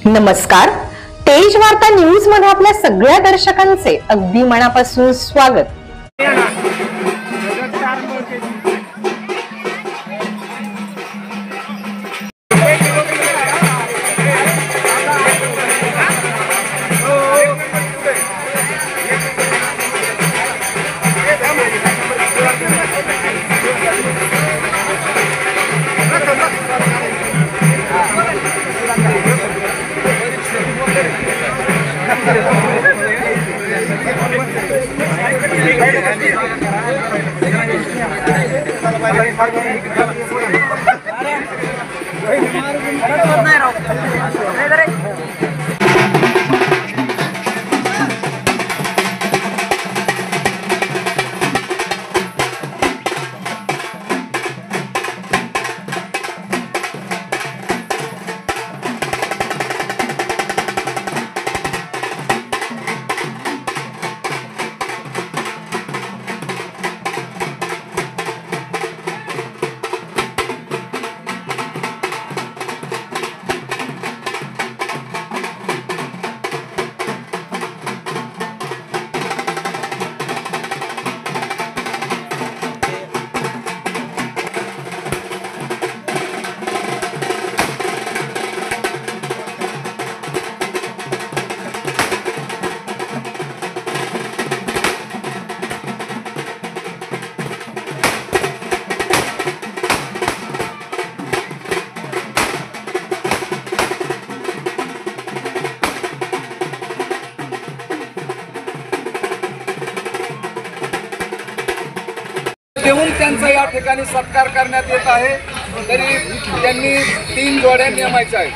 नमस्कार, तेज वार्ता न्यूज मध्ये आपल्या सगळ्या दर्शकांचे अगदी मनापासून स्वागत। देऊन त्यांचा या ठिकाणी सत्कार करण्यात येत आहे। तरी त्यांनी 3 जोड्या नेमायच्या आहेत।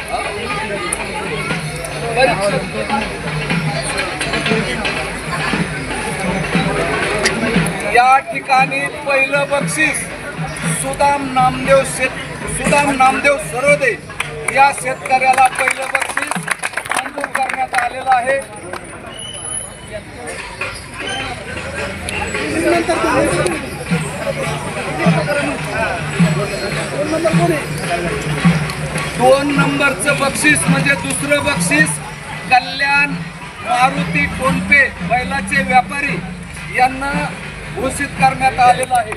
या ठिकाणी पहिलं बक्षीस सुदाम नामदेव सरोदे या शेतकऱ्याला पहिलं बक्षीस मंजूर करण्यात आलेलं आहे। 2 नंबरचं बक्षीस म्हणजे दुसरं बक्षीस कल्याण मारुती टोनपे बैलाचे व्यापारी यांना घोषित करण्यात आलेलं आहे।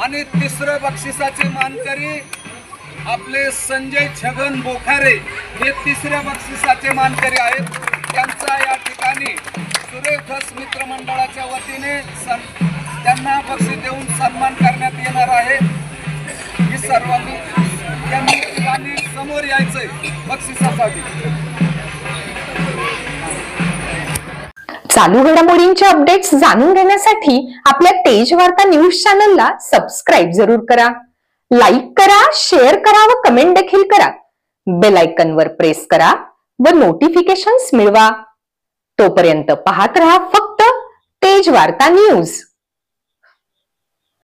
आणि तिसरं बक्षिसाचे मानकरी आपले संजय छगन बोखारे हे तिसऱ्या बक्षिसाचे मानकरी आहेत। त्यांचा या ठिकाणी सुरेखस मित्र मंडळाच्या वतीने त्यांना बक्षीस देऊन सन्मान करण्यात येणार आहे। ही सर्वांनी त्यांनी समोर यायचंय बक्षिसासाठी। चालू घडामोडींचे अपडेट्स जाणून घेण्यासाठी आपल्या तेज वार्ता न्यूज चॅनलला सबस्क्राइब जरूर करा, लाईक करा, शेअर करा व कमेंट देखील करा। बेल आयकॉनवर प्रेस करा व नोटिफिकेशन्स मिळवा। तोपर्यंत पाहत रहा फक्त तेज वार्ता न्यूज।